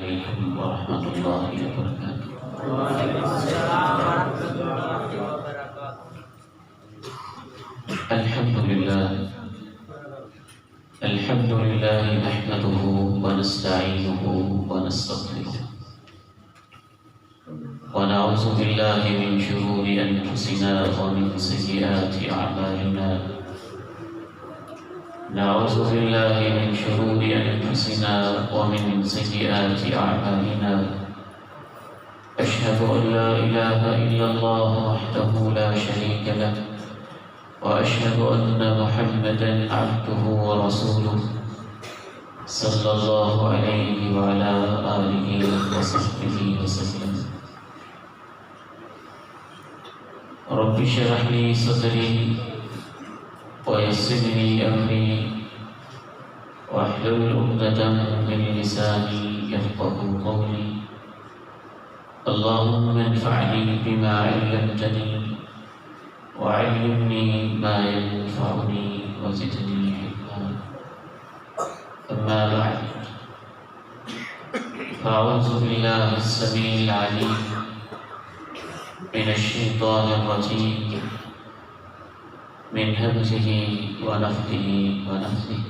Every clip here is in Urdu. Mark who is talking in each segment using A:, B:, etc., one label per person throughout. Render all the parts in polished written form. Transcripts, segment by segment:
A: علیکم ورحمۃ اللہ وبرکاتہ۔
B: وعلیکم السلام ورحمۃ اللہ وبرکاتہ۔
A: الحمد للہ نحمده ونستعینه ونستغفره ونعوذ باللہ من شرور انفسنا ومن سیئات اعمالنا نعوذ باللہ من شرور انفسنا ومن سیئات اعمالنا اشهد ان لا اله الا الله وحده لا شريك له واشهد ان محمدا عبده ورسوله صلى الله عليه وعلى آله وصحبه وسلم۔ رب اشرح لي صدري ويسر لي أمري واحلل عقدة من لساني يفقهوا قولي، اللهم انفعني بما علمتني وعلمني ما ينفعني وزدني علما، أما بعد فأعوذ بالله السميع العليم من الشيطان الرجيم من همزه ونفخه ونفثه،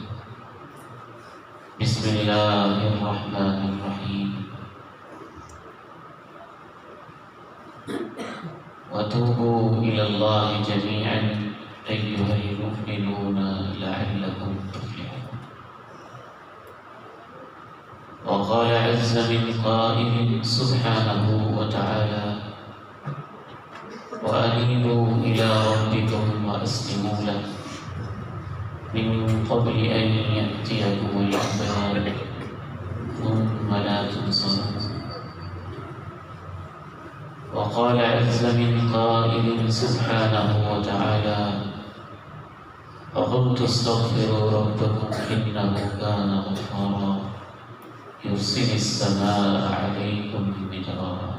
A: بسم الله الرحمن الرحيم، وتوبوا إلى الله جميعا أيها المؤمنون لعلكم تفلحون۔ وقال عز من قائل سبحانه وتعالى وأنيبوا إلى ربكم وأسلموا له من قبل أن يأتيكم العذاب ثم لا تنصرون۔ وقال عز من قائل سبحانه وتعالى فقلت استغفروا ربكم إنه كان غفارا يرسل السماء عليكم مدرارا۔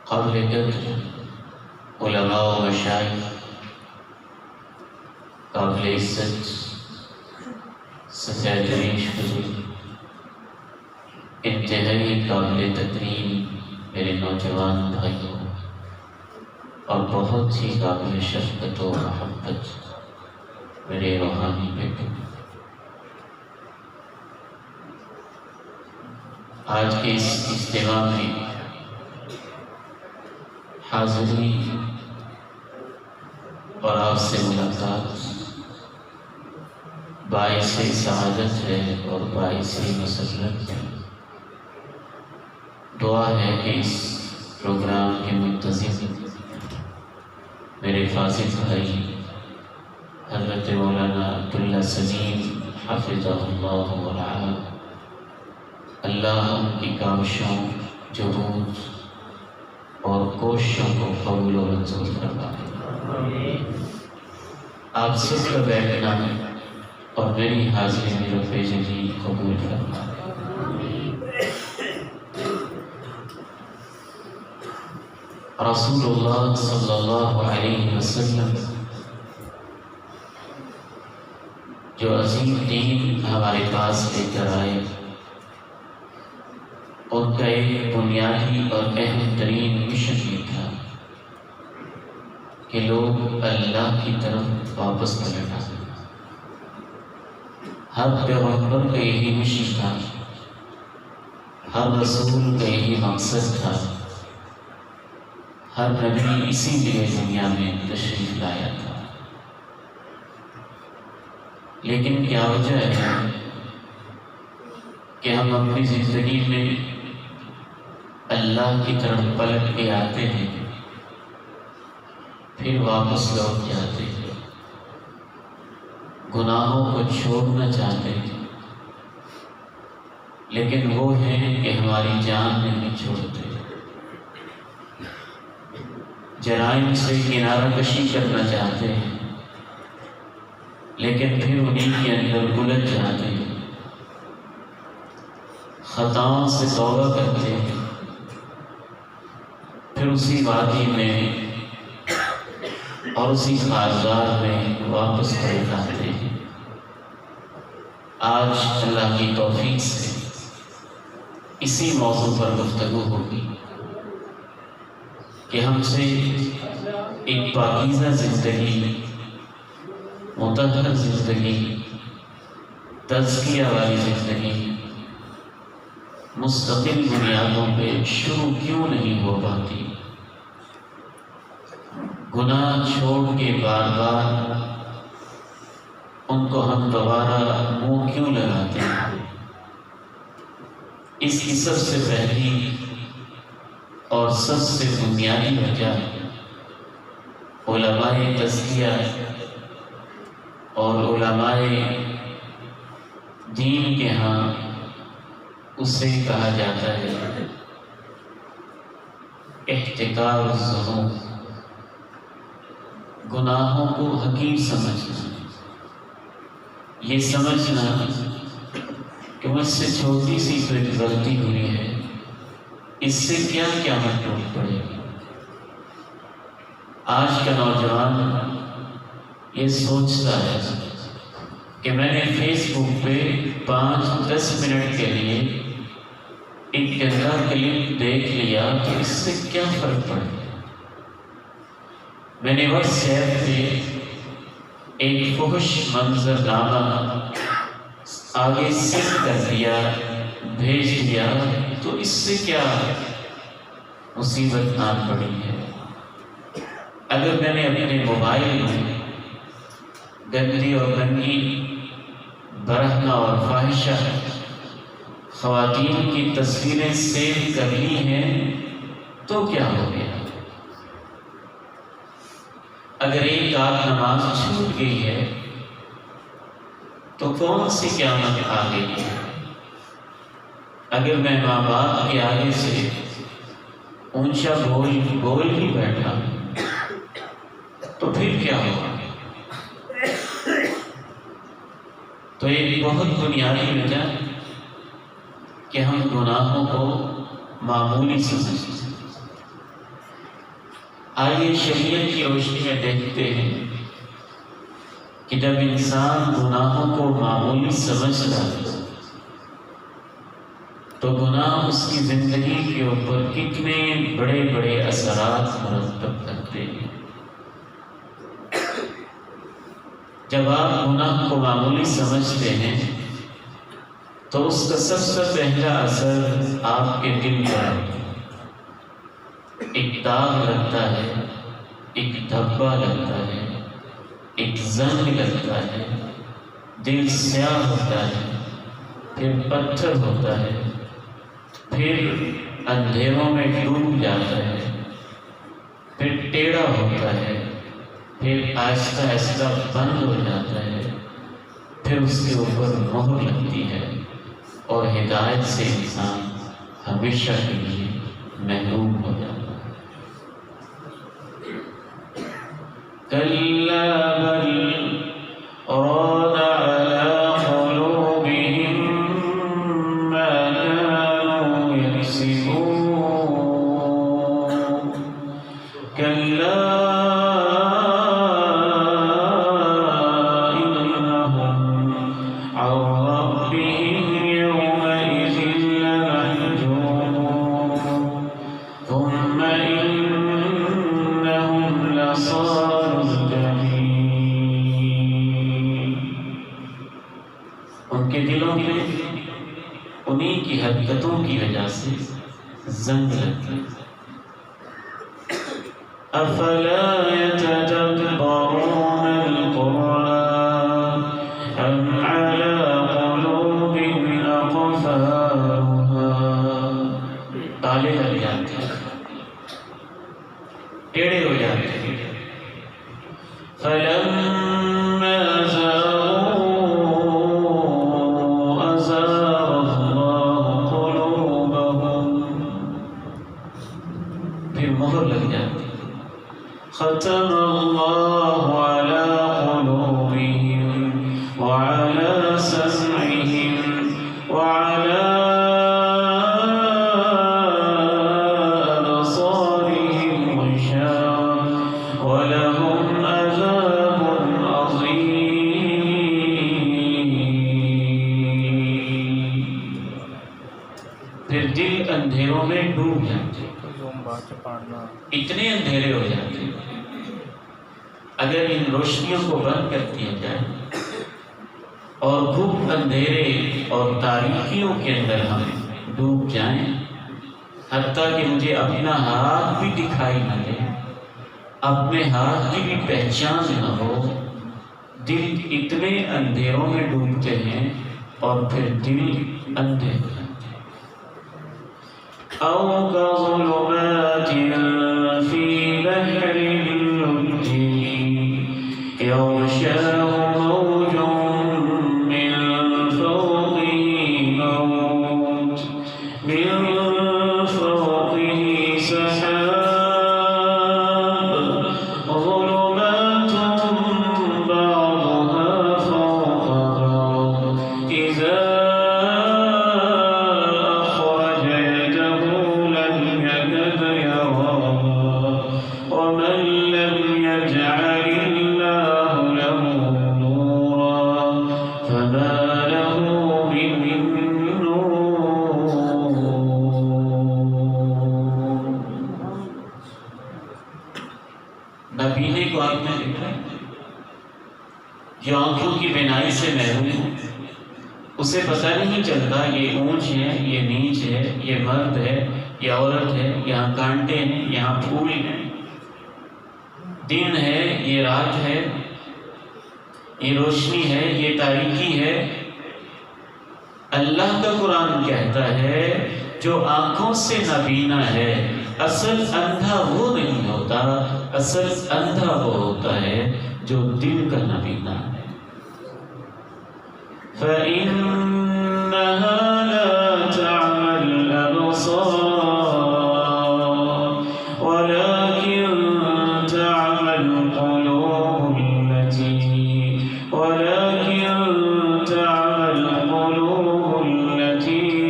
A: قبل قدر علماء و مشائخ، قابل عزت سفید حضور، انتہائی قابل تکریم میرے نوجوان بھائیوں، اور بہت ہی قابل شفقت و محبت میرے روحانی بیٹوں، آج کے اس اجتماع میں حاضری اور آپ سے ملاقات باعث سعادت ہے اور باعث مسرت ہے۔ دعا ہے کہ اس پروگرام کے منتظم میرے فاضل بھائی حضرت مولانا عبداللہ سلیم حفظہ اللہ ورعاہ، اللہ ان کی کاوشوں، جہود اور کوششوں کو قبول و منظور فرمائے۔ آپ سب کا بیٹھنا اور میری حاضری میں رفع جلیل قبول فرمائے۔ رسول اللہ صلی اللہ علیہ وسلم جو عظیم دین ہمارے پاس لے کر آئے، ان کا ایک بنیادی اور اہم ترین مشن یہ تھا کہ لوگ اللہ کی طرف واپس پلٹا۔ ہر پیغمبر کا یہی مشن تھا، ہر رسول کا یہی مقصد تھا، ہر نبی اسی لیے دنیا میں تشریف لایا تھا۔ لیکن کیا وجہ ہے کہ ہم اپنی زندگی میں اللہ کی طرف پلٹ کے آتے ہیں، پھر واپس لوٹ جاتے ہیں، گناہوں کو چھوڑنا چاہتے ہیں، لیکن وہ ہیں کہ ہماری جان نہیں چھوڑتے، جرائم سے کنارہ کشی کرنا چاہتے ہیں، لیکن پھر انہیں کے اندر الجھ جاتے ہیں، خطاؤں سے توبہ کرتے ہیں، پھر اسی وادی میں اور اسی خارزار میں واپس پلٹ آتے ہیں۔ آج اللہ کی توفیق سے اسی موضوع پر گفتگو ہوگی کہ ہم سے ایک پاکیزہ زندگی، مطہر زندگی، تزکیہ والی زندگی مستقل بنیادوں پہ شروع کیوں نہیں ہو پاتی؟ گناہ چھوڑ کے بار بار ان کو ہم دوبارہ منہ کیوں لگاتے ہیں؟ اس کی سب سے پہلی اور سب سے بنیادی وجہ علماء تزکیہ اور علماء دین کے ہاں اسے کہا جاتا ہے احتکار الذنوب، گناہوں کو حقیر سمجھنا، یہ سمجھنا کہ مجھ سے چھوٹی سی تو ایک غلطی ہوئی ہے، اس سے کیا قیامت ٹوٹ پڑے گی۔ آج کا نوجوان یہ سوچتا ہے کہ میں نے فیس بک پہ 5-10 منٹ کے لیے ایک گندا کلپ دیکھ لیا تو اس سے کیا فرق پڑے گا۔ میں نے واٹس ایپ پہ ایک فحش منظر نامہ آگے سینڈ کر دیا، بھیج دیا، تو اس سے کیا مصیبت آن پڑی ہے۔ اگر میں نے اپنے موبائل میں گندی اور ننگی، برہنہ اور فاحشہ خواتین کی تصویریں سیو کر لی ہیں تو کیا ہو گیا؟ اگر ایک آدھ نماز چھوٹ گئی ہے تو کون سی قیامت آ گئی ہے؟ اگر میں ماں باپ کے آگے سے اونچا بول ہی بیٹھا تو پھر کیا ہوگا؟ تو ایک بہت بنیادی وجہ کہ ہم گناہوں کو معمولی سمجھتے ہیں۔ آئیے شریعت کی روشنی میں دیکھتے ہیں کہ جب انسان گناہوں کو معمولی سمجھتا ہے تو گناہ اس کی زندگی کے اوپر کتنے بڑے بڑے اثرات مرتب کرتے ہیں۔ جب آپ گناہ کو معمولی سمجھتے ہیں تو اس کا سب سے پہلا اثر آپ کے دل پر ایک داغ لگتا ہے، ایک دھبا لگتا ہے، ایک زنگ لگتا ہے، دل سیاہ ہوتا ہے، پھر پتھر ہوتا ہے، پھر اندھیروں میں ڈوب جاتا ہے، پھر ٹیڑھا ہوتا ہے، پھر آہستہ آہستہ بند ہو جاتا ہے، پھر اس کے اوپر مہر لگتی ہے اور ہدایت سے انسان ہمیشہ کے لیے محروم ہو جاتا ہے۔ کَلَّا بَلْ رَانَ عَلَىٰ قُلُوبِهِم مَّا كَانُوا يَكْسِبُونَ كَلَّا ان کے دلوں میں انہی کی حرکتوں کی وجہ سے زنگ لگتی۔ افلا يتدبرون القرآن ام على قلوب اقفالها، تالے لگ جاتے ہیں، ٹیڑھے ہو جاتے ہیں۔ فلما ختم اندھیروں میں ڈوب جاتے، اتنے اندھیرے ہو جاتے۔ اگر ان روشنیوں کو بند کر دیا جائے اور گپ اندھیرے اور تاریکیوں کے اندر ہم ڈوب جائیں، حتیٰ کہ مجھے اپنا ہاتھ بھی دکھائی نہ دے، اپنے ہاتھ کی بھی پہچان نہ ہو، دل اتنے اندھیروں میں ڈوبتے ہیں اور پھر دل اندھے ہو جاتے ہیں۔ أَوْ كَظُلُمَاتٍ فِي بَحْرٍ لُجِّيٍّ يَغْشَاهُ مَوْجٌ مِّن فَوْقِهِ مَوْجٌ مِّن فَوْقِهِ سَحَابٌ ظُلُمَاتٌ بَعْضُهَا فَوْقَ بَعْضٍ إِذَا نبینے کو آپ نے دیکھا، جو آنکھوں کی بینائی سے محروم ہے، اسے پتہ نہیں چلتا یہ اونچ ہے، یہ نیچ ہے، یہ مرد ہے، یہ عورت ہے، یہاں کانٹے ہیں، یہاں پھول ہیں، دن ہے، یہ رات ہے، یہ روشنی ہے، یہ تاریکی ہے۔ اللہ کا قرآن کہتا ہے جو آنکھوں سے نابینا ہے، اصل اندھا وہ نہیں ہوتا، اصل اندھا وہ ہوتا ہے جو دل کا نابینا ہے۔ فَإِنَّهَا لَا تَعْمَى الْأَبْصَارُ وَلَكِنْ تَعْمَى الْقُلُوبُ الَّتِي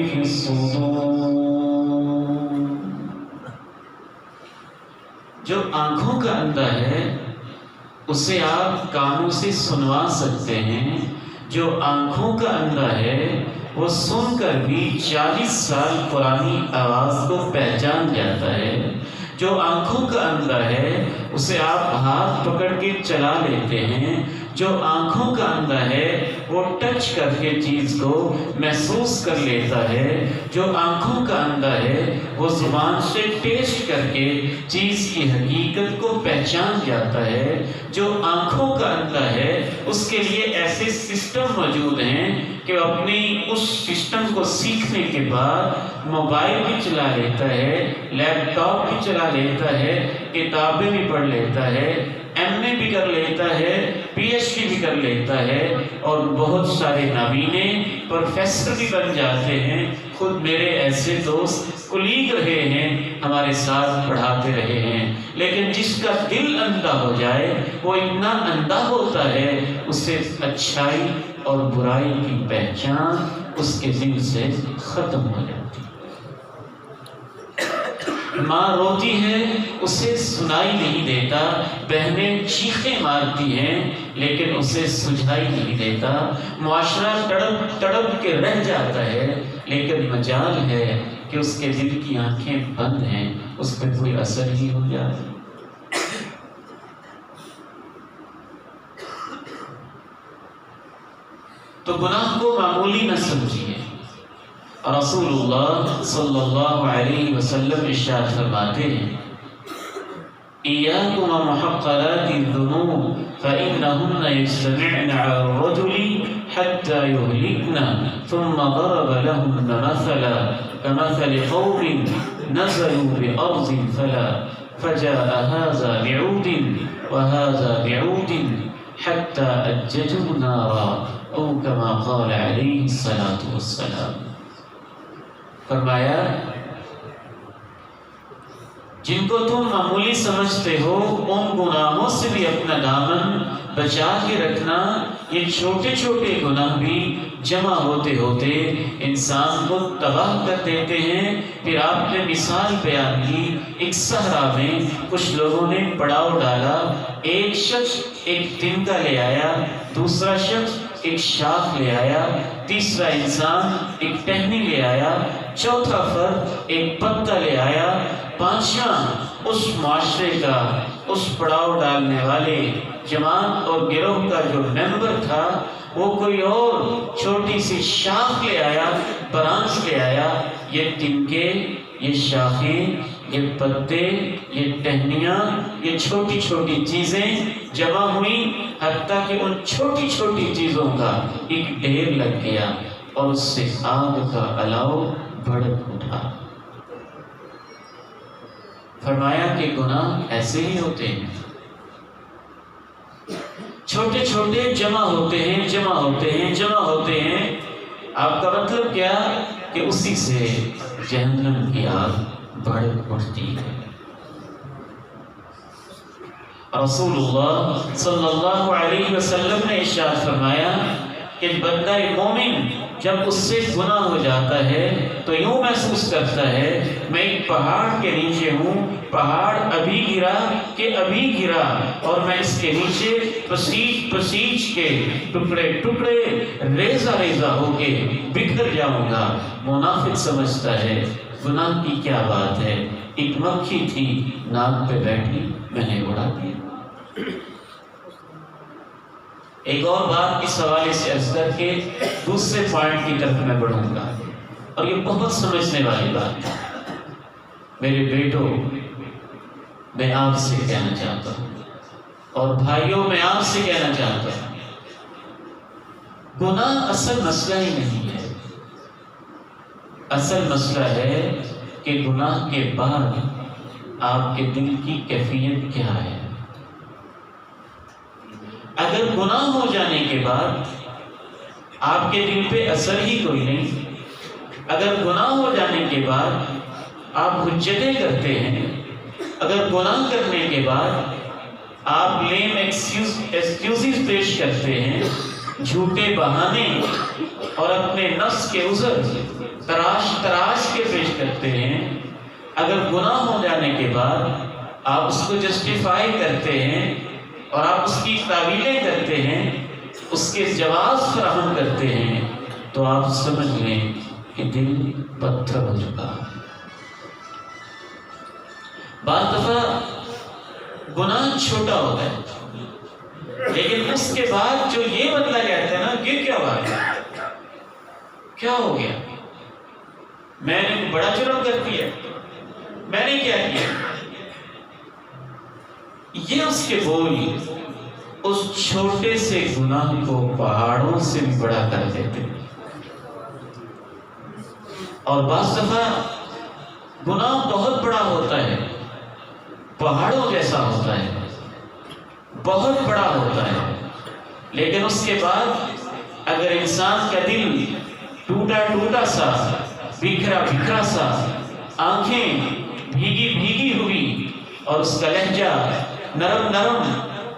A: فِي الصُّدُورِ۔ جو آنکھوں کا اندھا ہے اسے آپ کانوں سے سنوا سکتے ہیں، جو آنکھوں کا اندھا ہے وہ سن کر بھی 40 سال پرانی آواز کو پہچان جاتا ہے، جو آنکھوں کا اندھا ہے اسے آپ ہاتھ پکڑ کے چلا لیتے ہیں، جو آنکھوں کا اندھا ہے وہ ٹچ کر کے چیز کو محسوس کر لیتا ہے، جو آنکھوں کا اندھا ہے وہ زبان سے ٹیسٹ کر کے چیز کی حقیقت کو پہچان جاتا ہے، جو آنکھوں کا اندھا ہے اس کے لیے ایسے سسٹم موجود ہیں کہ اپنی اس سسٹم کو سیکھنے کے بعد موبائل بھی چلا لیتا ہے، لیپ ٹاپ بھی چلا لیتا ہے، کتابیں بھی پڑھ لیتا ہے، ایم اے بھی کر لیتا ہے، پی ایچ ڈی بھی کر لیتا ہے، اور بہت سارے نابینے پروفیسر بھی بن جاتے ہیں۔ خود میرے ایسے دوست کلیگ رہے ہیں، ہمارے ساتھ پڑھاتے رہے ہیں، لیکن جس کا دل اندھا ہو جائے وہ اتنا اندھا ہوتا ہے اسے اچھائی اور برائی کی پہچان اس کے دل سے ختم ہو جاتی ہے۔ ماں روتی ہے اسے سنائی نہیں دیتا، بہنیں چیخیں مارتی ہیں لیکن اسے سجھائی نہیں دیتا، معاشرہ تڑپ تڑپ کے رہ جاتا ہے لیکن مجال ہے کہ اس کے دل کی آنکھیں بند ہیں، اس پہ کوئی اثر ہی ہو جائے۔ تو گناہ کو معمولی نہ سمجھیے۔ رسول اللہ صلی اللہ علیہ وسلم ارشاد فرماتے ہیں إِيَّاكُمْ وَمُحَقَّرَاتِ الذُّنُوبِ فَإِنَّهُنَّ يَجْتَمِعْنَ عَلَى الرَّجُلِ حَتَّى يُهْلِكْنَ ثُمَّ ضَرَبَ لَهُنَّ مَثَلًا كَمَثَلِ قَوْمٍ نَزَلُوا بِأَرْضٍ فَجَاءَ هَذَا بِعُودٍ وَهَذَا بِعُودٍ حَتَّى أَجَّجُوا نَارًا أو كما قال علیہ الصلاۃ والسلام۔ فرمایا جن کو تم معمولی سمجھتے ہو ان گناہوں سے بھی اپنا دامن بچا کے رکھنا۔ یہ چھوٹے چھوٹے گناہ بھی جمع ہوتے ہوتے انسان کو تباہ کر دیتے ہیں۔ پھر آپ نے مثال بیان کی، ایک صحرا میں کچھ لوگوں نے پڑاؤ ڈالا، ایک شخص ایک تنکا لے آیا، دوسرا شخص ایک شاخ لے آیا، تیسرا انسان ایک ٹہنی لے آیا، چوتھا فرد ایک پتا لے آیا، پانچواں اس معاشرے کا، اس پڑاؤ ڈالنے والے جماعت اور گروہ کا جو ممبر تھا وہ کوئی اور چھوٹی سی شاخ لے آیا، برانچ لے آیا۔ یہ تنکے، یہ شاخیں، یہ پتے، یہ ٹہنیاں، یہ چھوٹی چھوٹی چیزیں جمع ہوئیں، حتیٰ کہ ان چھوٹی چھوٹی چیزوں کا ایک ڈھیر لگ گیا اور اس سے آگ کا الاؤ بھڑک اٹھا۔ فرمایا کہ گناہ ایسے ہی ہوتے ہیں، چھوٹے چھوٹے جمع ہوتے ہیں، جمع ہوتے ہیں، جمع ہوتے ہیں۔ آپ کا مطلب کیا کہ اسی سے جہنم کی آگ بھڑک اٹھتی ہے۔ رسول اللہ صلی اللہ علیہ وسلم نے ارشاد فرمایا کہ بندہ مومن جب اس سے گناہ ہو جاتا ہے تو یوں محسوس کرتا ہے میں ایک پہاڑ کے نیچے ہوں، پہاڑ ابھی گرا کہ ابھی گرا اور میں اس کے نیچے پسیج پسیج کے ٹکڑے ٹکڑے ریزہ ریزہ ہو کے بکھر جاؤں گا۔ منافق سمجھتا ہے گناہ کی کیا بات ہے، ایک مکھی تھی ناک پہ بیٹھی، میں نے اڑا دیا۔ ایک اور بات اس حوالے سے عرض کر کے دوسرے پوائنٹ کی طرف میں بڑھوں گا، اور یہ بہت سمجھنے والی بات ہے۔ میرے بیٹوں، میں آپ سے کہنا چاہتا ہوں، اور بھائیوں میں آپ سے کہنا چاہتا ہوں، گناہ اصل مسئلہ ہی نہیں ہے۔ اصل مسئلہ ہے کہ گناہ کے بعد آپ کے دل کی کیفیت کیا ہے۔ اگر گناہ ہو جانے کے بعد آپ کے دل پہ اثر ہی کوئی نہیں، اگر گناہ ہو جانے کے بعد آپ حجتیں کرتے ہیں، اگر گناہ کرنے کے بعد آپ لیم ایکسکیوزز پیش کرتے ہیں، جھوٹے بہانے اور اپنے نفس کے عذر تراش تراش کے پیش کرتے ہیں، اگر گناہ ہو جانے کے بعد آپ اس کو جسٹیفائی کرتے ہیں اور آپ اس کی تعویلیں کرتے ہیں، اس کے جواز فراہم کرتے ہیں، تو آپ سمجھ لیں کہ دل پتھر ہو چکا۔ بعض دفعہ گناہ چھوٹا ہوتا ہے، لیکن اس کے بعد جو یہ بدلا جاتا ہے نا، یہ کیا بات ہے، کیا ہو گیا، میں نے بڑا جرم کر دیا، میں نے کیا کیا، یہ اس کے بول اس چھوٹے سے گناہ کو پہاڑوں سے بھی بڑا کر دیتے ہیں۔ اور بعض دفعہ گناہ بہت بڑا ہوتا ہے، پہاڑوں جیسا ہوتا ہے، بہت بڑا ہوتا ہے، لیکن اس کے بعد اگر انسان کا دل ٹوٹا ٹوٹا سا، بکھرا بکھرا سا، آنکھیں بھیگی بھیگی ہوئی اور اس کا لہجہ نرم نرم،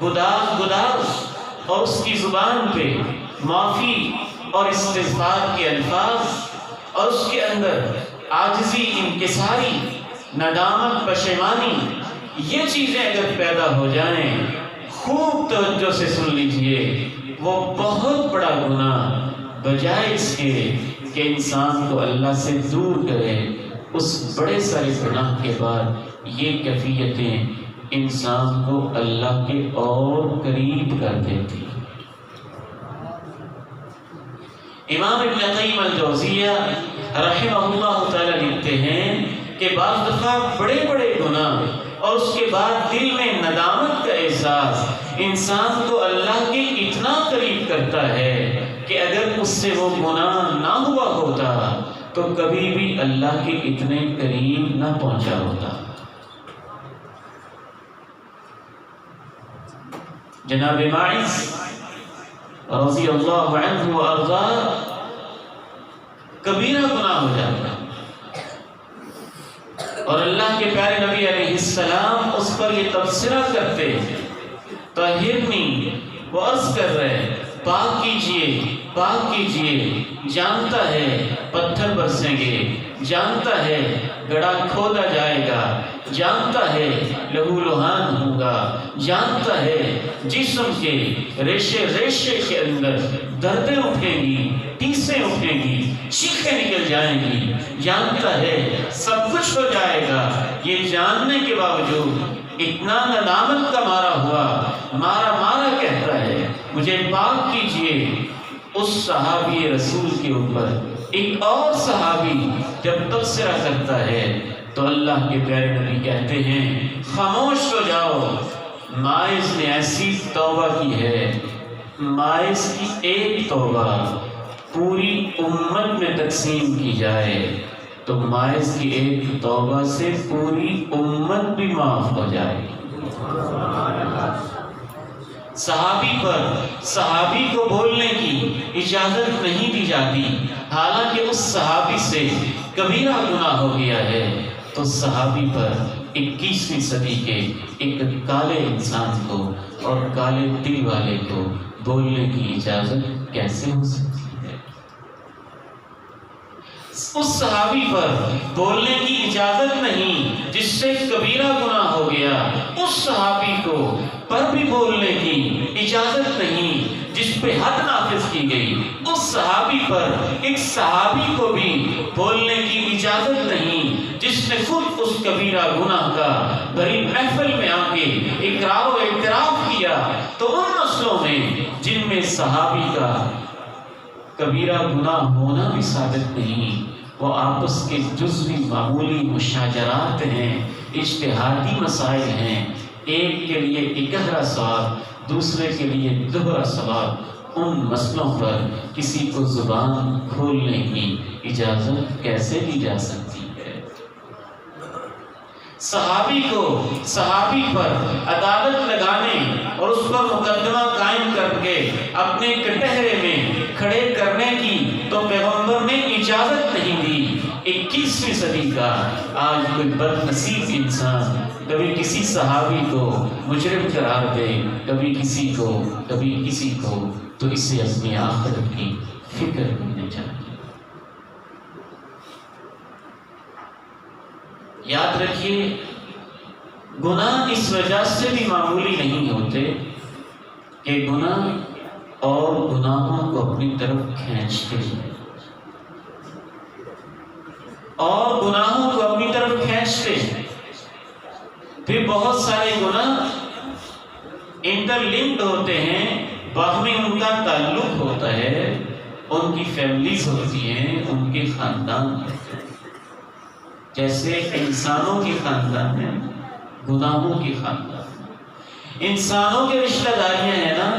A: گداز گداز، اور اس کی زبان پہ معافی اور استغفار کے الفاظ، اور اس کے اندر عاجزی، انکساری، ندامت، پشیمانی، یہ چیزیں اگر پیدا ہو جائیں، خوب توجہ سے سن لیجئے، وہ بہت بڑا گناہ بجائے اس کے کہ انسان کو اللہ سے دور کرے، اس بڑے سارے گناہ کے بعد یہ کیفیتیں انسان کو اللہ کے اور قریب کر دیتی۔ امام ابن قیم الجوزیہ رحمہ اللہ تعالی لکھتے ہیں کہ بعض دفعہ بڑے بڑے گناہ اور اس کے بعد دل میں ندامت کا احساس انسان کو اللہ کے اتنا قریب کرتا ہے کہ اگر اس سے وہ گناہ نہ ہوا ہوتا تو کبھی بھی اللہ کے اتنے قریب نہ پہنچا ہوتا۔ جناب ماعز رضی اللہ عنہ وارضاہ کبیرہ گناہ ہو جاتا اور اللہ کے پیارے نبی علیہ السلام اس پر یہ تبصرہ کرتے طہرنی، وہ عرض کر رہے پاک کیجئے، جانتا ہے پتھر برسیں گے، جانتا ہے گڑھا کھودا جائے گا، جانتا ہے لہو لہان ہوگا، جانتا ہے جسم کے ریشے ریشے کے اندر دردیں اٹھیں گی، ٹیسیں اٹھیں گی، چیخیں نکل جائیں گی، جانتا ہے سب کچھ ہو جائے گا۔ یہ جاننے کے باوجود اتنا ندامت کا مارا کہتا ہے مجھے پاک کیجئے۔ اس صحابی رسول کے اوپر ایک اور صحابی جب تبصرہ کرتا ہے تو اللہ کے پیارے نبی کہتے ہیں خاموش ہو جاؤ، ماعز نے ایسی توبہ کی ہے، ماعز کی ایک توبہ پوری امت میں تقسیم کی جائے تو ماعز کی ایک توبہ سے پوری امت بھی معاف ہو جائے گی۔ صحابی کو بولنے کی اجازت نہیں دی جاتی، حالانکہ اس صحابی سے کبیرہ گناہ ہو گیا ہے، تو صحابی پر 21ویں صدی کے ایک کالے انسان کو اور کالے دل والے کو بولنے کی اجازت کیسے ہو سکتی ہے؟ اس صحابی پر بولنے کی اجازت نہیں جس سے کبیرہ گناہ ہو گیا، اس صحابی کو پر بھی بولنے کی اجازت نہیں جس پہ حد نافذ کی گئی، اس صحابی پر ایک صحابی کو بھی بولنے کی اجازت نہیں جس نے خود اس کبیرہ گناہ کا بڑی محفل میں آ کے اقرار و اعتراف کیا۔ تو ان نسلوں میں جن میں صحابی کا کبیرہ گناہ ہونا بھی ثابت نہیں، وہ آپس کے جزوی معمولی مشاجرات ہیں، اجتہادی مسائل ہیں، ایک کے لیے 11 ثواب، دوسرے کے لیے 2 ثواب، ان مسئلوں پر کسی کو زبان کھولنے کی اجازت کیسے دی جا سکتی ہے؟ صحابی پر عدالت لگانے اور اس پر مقدمہ قائم کر کے اپنے کٹہرے میں کھڑے کرنے کی تو پیغمبر نے اجازت نہیں دی۔ 21ویں صدی کا آج کوئی بد نصیب انسان کبھی کسی صحابی کو مجرم قرار دے، کبھی کسی کو تو اسے اپنی آخرت کی فکر کرنی چاہیے۔ یاد رکھیے گناہ اس وجہ سے بھی معمولی نہیں ہوتے کہ گناہ اور گناہوں کو اپنی طرف کھینچتے ہیں، اور گناہوں کو اپنی طرف کھینچتے ہیں۔ پھر بہت سارے گناہ انٹر لنکڈ ہوتے ہیں، باہمی ان کا تعلق ہوتا ہے، ان کی فیملیز ہوتی ہیں، ان کے خاندان ہوتے ہیں۔ جیسے انسانوں کے خاندان ہیں، گناہوں کے خاندان۔ انسانوں کے رشتہ داریاں ہیں نا،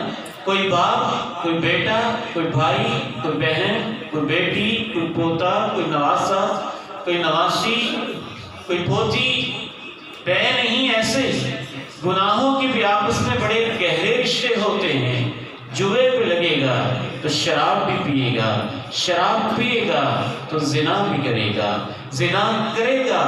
A: کوئی باپ، کوئی بیٹا، کوئی بھائی، کوئی بہن، کوئی بیٹی، کوئی پوتا، کوئی نواسا، کوئی نواسی، کوئی پوتی، بے نہیں ایسے گناہوں کے بھی آپس میں بڑے گہرے رشتے ہوتے ہیں۔ جوے پہ لگے گا تو شراب بھی پیے گا، شراب پیے گا تو زنا بھی کرے گا، زنا کرے گا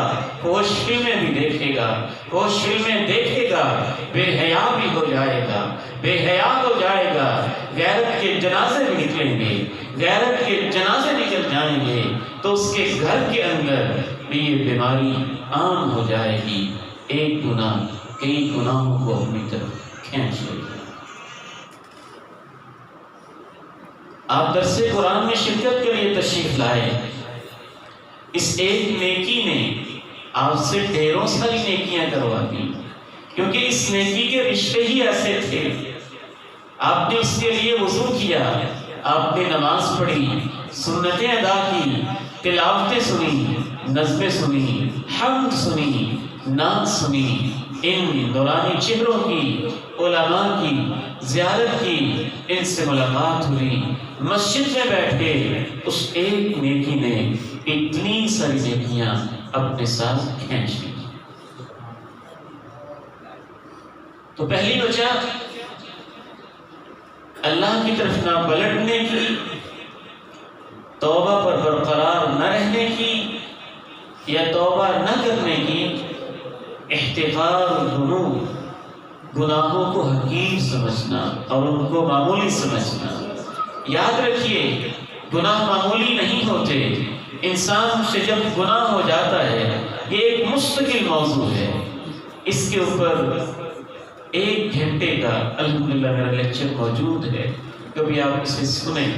A: ہوش فلمیں بھی دیکھے گا، ہوش فلمیں دیکھے گا بے حیا بھی ہو جائے گا، بے حیا ہو جائے گا، غیرت کے جنازے بھی نکلیں گے، غیرت کے جنازے نکل جائیں گے تو اس کے گھر کے اندر بھی یہ بیماری عام ہو جائے گی۔ ایک گناہ کئی گناہوں کو اپنی طرف کھینچ لے گا۔ آپ درس قرآن میں شرکت کے لیے تشریف لائے، اس ایک نیکی نے آپ سے ڈھیروں ساری نیکیاں کروا دی، کیونکہ اس نیکی کے رشتے ہی ایسے تھے۔ آپ نے اس کے لیے وضو کیا، آپ نے نماز پڑھی، سنتیں ادا کی، تلاوتیں سنی، نظمیں سنی، حمد سنی، نعت سنی، ان نورانی چہروں کی، علماء کی زیارت کی، ان سے ملاقات ہوئی، مسجد میں بیٹھے، اس ایک نیکی نے اتنی ساری نیکیاں اپنے ساتھ کھینچ لی۔ تو پہلی وجہ اللہ کی طرف نہ پلٹنے کی، توبہ پر برقرار نہ رہنے کی یا توبہ نہ کرنے کی، احتقار الذنوب، گناہوں کو حقیر سمجھنا اور ان کو معمولی سمجھنا۔ یاد رکھیے گناہ معمولی نہیں ہوتے، انسان سے جب گناہ ہو جاتا ہے یہ ایک مستقل موضوع ہے، اس کے اوپر 1 گھنٹے کا الحمدللہ میرا لیکچر موجود ہے، کبھی آپ اسے سنیں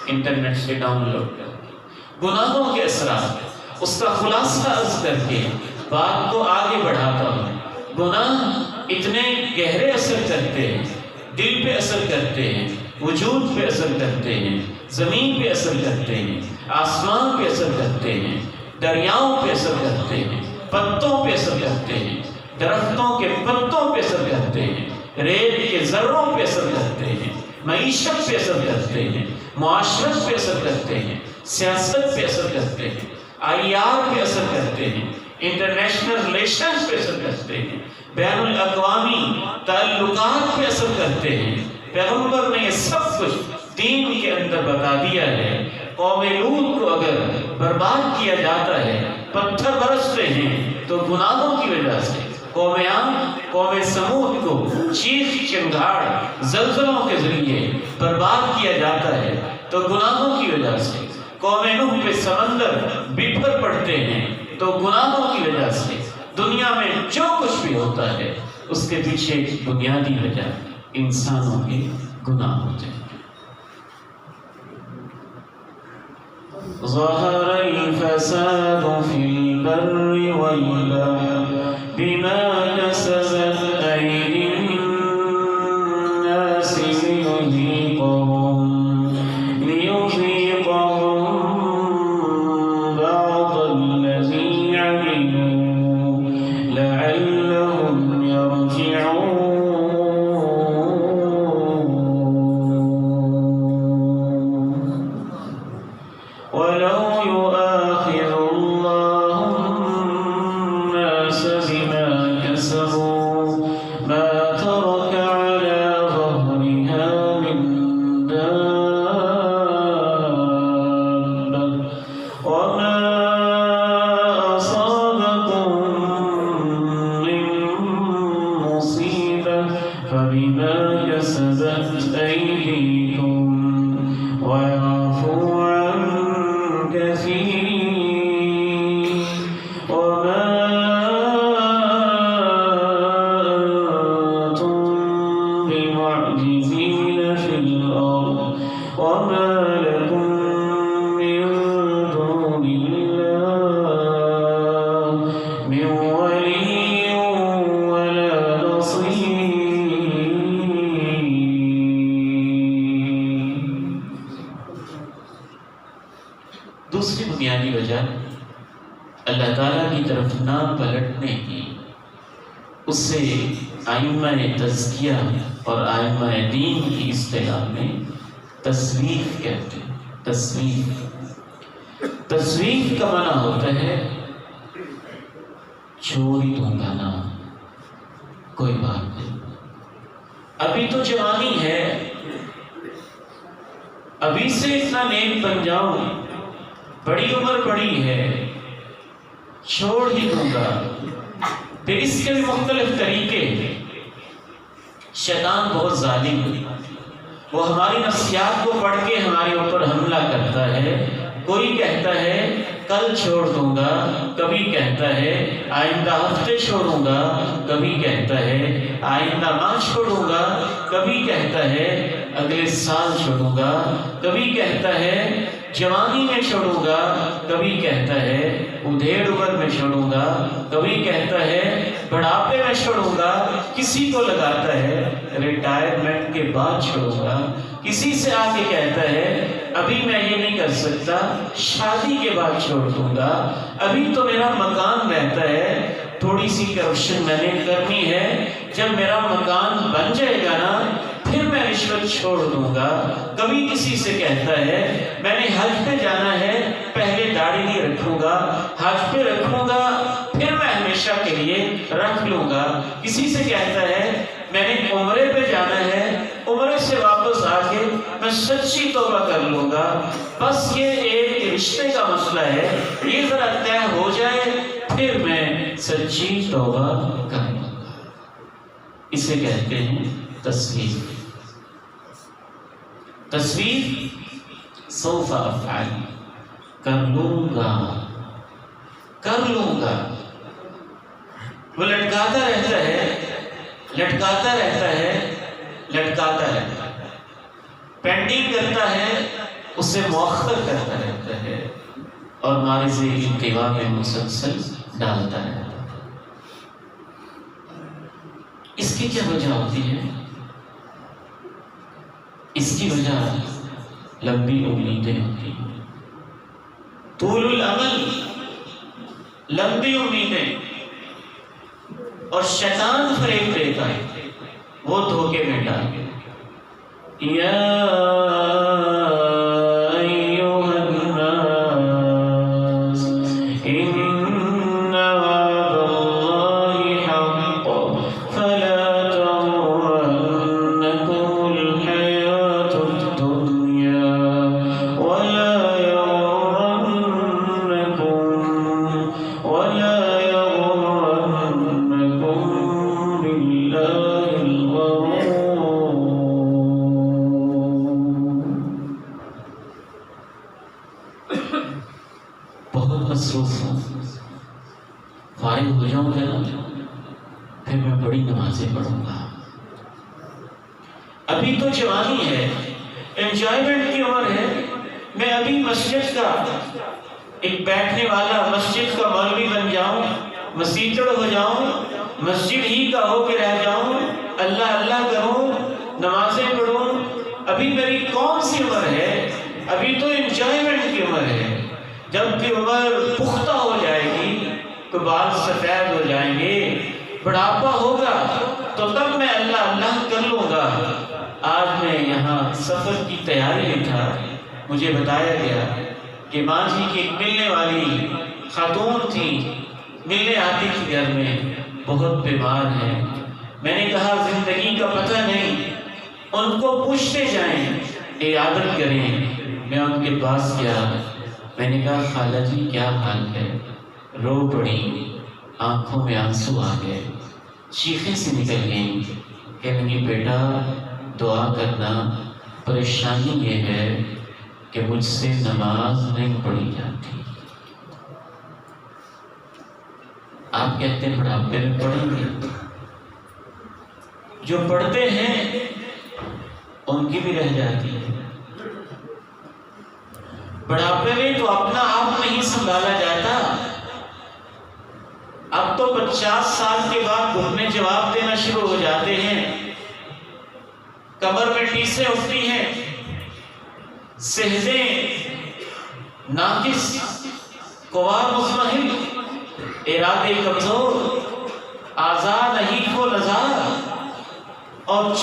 A: انٹرنیٹ سے ڈاؤن لوڈ کر کے۔ گناہوں کے اثرات، اس کا خلاصہ عرض کر کے بات کو آگے بڑھاتا ہوں۔ گناہ اتنے گہرے اثر کرتے ہیں، دل پہ اثر کرتے ہیں، وجود پہ اثر کرتے ہیں، زمین پہ اثر کرتے ہیں، آسمان پہ اثر کرتے ہیں، دریاؤں پہ اثر کرتے ہیں، پتوں پہ اثر کرتے ہیں، درختوں کے پتوں پہ اثر کرتے ہیں، ریت کے ذروں پہ اثر کرتے ہیں، معیشت پہ اثر کرتے ہیں، معاشرت پہ اثر کرتے ہیں، سیاست پہ اثر کرتے ہیں، IR پہ اثر کرتے ہیں، انٹرنیشنل ریلیشنز پہ اثر کرتے ہیں، بین الاقوامی تعلقات پہ اثر کرتے ہیں۔ پیغمبر نے یہ سب کچھ دین کے اندر بتا دیا ہے۔ قوم لوط کو اگر برباد کیا جاتا ہے، پتھر برستے ہیں تو گناہوں کی وجہ سے، قوم عاد، قوم سمود کو چیخ چنگھاڑ زلزلوں کے ذریعے برباد کیا جاتا ہے تو گناہوں کی وجہ سے، قوم نوح پہ سمندر بکھر پڑتے ہیں تو گناہوں کی وجہ سے۔ دنیا میں جو کچھ بھی ہوتا ہے اس کے پیچھے ایک بنیادی وجہ انسانوں کے گناہ ہوتے ہیں۔ ظہر الفساد فی البر والبحر بما کسبت ایدی الناس لیذیقہم بعض الذی عملوا لعلہم یرجعون۔ وَلَوْ يُؤَاخِذُ اللَّهُ النَّاسَ بِمَا كَسَبُوا مَا تَرَكَ عَلَى ظَهْرِهَا مِن دَابَّةٍ وَمَا أَصَابَكُم مِّن مُّصِيبَةٍ فَبِمَا كَسَبَتْ أَيْدِيكُمْ وَيَعْفُو عَن كثير وما أنتم بمعجزين في الأرض وما لكم من دون الله من ولي ولا نصير۔ دوسری بنیادی وجہ اللہ تعالیٰ کی طرف نہ پلٹنے کی، اس سے ائمہ تزکیہ اور ائمہ دین کی اصطلاح میں تصویف کہتے ہیں۔ تصویف کا معنی ہوتا ہے چھوڑ دوں گا نا، کوئی بات نہیں، ابھی تو جوانی ہے، ابھی سے اتنا نیک بن جاؤں، بڑی عمر پڑی ہے، چھوڑ ہی دوں گا۔ پھر اس کے بھی مختلف طریقے ہیں۔ شیطان بہت ظالم ہے، وہ ہماری نفسیات کو پڑھ کے ہمارے اوپر حملہ کرتا ہے۔ کوئی کہتا ہے کل چھوڑ دوں گا، کبھی کہتا ہے آئندہ ہفتے چھوڑوں گا، کبھی کہتا ہے آئندہ ماہ چھوڑوں گا، کبھی کہتا ہے اگلے سال چھوڑوں گا، کبھی کہتا ہے جوانی میں چھوڑوں گا، کبھی کہتا ہے ادھیڑ عمر میں چھوڑوں گا، کبھی کہتا ہے بڑھاپے میں چھوڑوں گا، کسی کو لگاتا ہے ریٹائرمنٹ کے بعد چھوڑوں گا، کسی سے آ کے کہتا ہے ابھی میں یہ نہیں کر سکتا، شادی کے بعد چھوڑ دوں گا، ابھی تو میرا مکان رہتا ہے، تھوڑی سی کرپشن میں نے کرنی ہے، جب میرا مکان بن جائے گا نا پھر میں رشوت چھوڑ دوں گا۔ کبھی کسی سے کہتا ہے میں نے حج پہ جانا ہے، پہلے داڑھی نہیں رکھوں گا، حج پہ رکھوں گا پھر میں ہمیشہ کے لیے رکھ لوں گا۔ کسی سے کہتا ہے میں نے عمرے پہ جانا ہے، عمرے سے واپس آ کے میں سچی توبہ کر لوں گا، بس یہ ایک رشتے کا مسئلہ ہے، یہ ذرا طے ہو جائے پھر میں سچی توبہ کر لوں گا۔ اسے کہتے ہیں تصویف۔ تصویر سوف افعل، کر لوں گا، کر لوں گا. وہ لٹکاتا رہتا ہے، لٹکاتا رہتا ہے، لٹکاتا رہتا ہے، پینڈنگ کرتا ہے، اسے مؤخر کرتا رہتا ہے اور مارز انتوا میں مسلسل ڈالتا رہتا ہے. اس کی کیا وجہ ہوتی ہے؟ اس کی وجہ لمبی امیدیں ہوتی ہیں، طول الامل، لمبی امیدیں. اور شیطان فریب دیتا ہے، وہ دھوکے میں ڈال کے یا ایھا الناس ان وعد اللہ حق فلا تغرنکم الحیاۃ الدنیا ولا بہت مصروف ہوں، فارغ ہو جاؤں گا پھر میں بڑی نمازیں پڑھوں گا. ابھی تو جوانی ہے، انجوائمنٹ کی عمر ہے، میں ابھی مسجد کا ایک بیٹھنے والا، مسجد کا مولوی بن جاؤں، مسیتڑ ہو جاؤں، مسجد ہی کا ہو کے رہ جاؤں، اللہ اللہ کروں، نمازیں پڑھوں. ابھی میری کون سی عمر ہے؟ ابھی تو انجوائمنٹ کی عمر ہے. جب کہ عمر پختہ ہو جائے گی تو بال سفید ہو جائیں گے، بڑھاپا ہوگا تو تب میں اللہ اللہ کر لوں گا. آج میں یہاں سفر کی تیاری میں تھا، مجھے بتایا گیا کہ ماں جی کی ایک ملنے والی خاتون تھی، ملنے آتی تھی گھر میں، بہت بیمار ہے. میں نے کہا زندگی کا پتہ نہیں، ان کو پوچھتے جائیں، عیادت کریں. میں ان کے پاس گیا، میں نے کہا خالہ جی کیا حال ہے؟ رو پڑی، آنکھوں میں آنسو آ گئے، چیخیں سے نکل گئیں کہ نہیں بیٹا دعا کرنا، پریشانی یہ ہے کہ مجھ سے نماز نہیں پڑھی جاتی. آپ کہتے ہیں بڑھاپے میں پڑھیں گے، جو پڑھتے ہیں ان کی بھی رہ جاتی ہے. بڑھاپے میں تو اپنا آپ نہیں سنبھالا جاتا. اب تو 50 سال کے بعد گھٹنے جواب دینا شروع ہو جاتے ہیں، کمر میں ٹیسیں اٹھتی ہیں، سہزیں ناقص، قوا مضمحل، ارادے کمزور، اعضاء نہیں کو نزار اور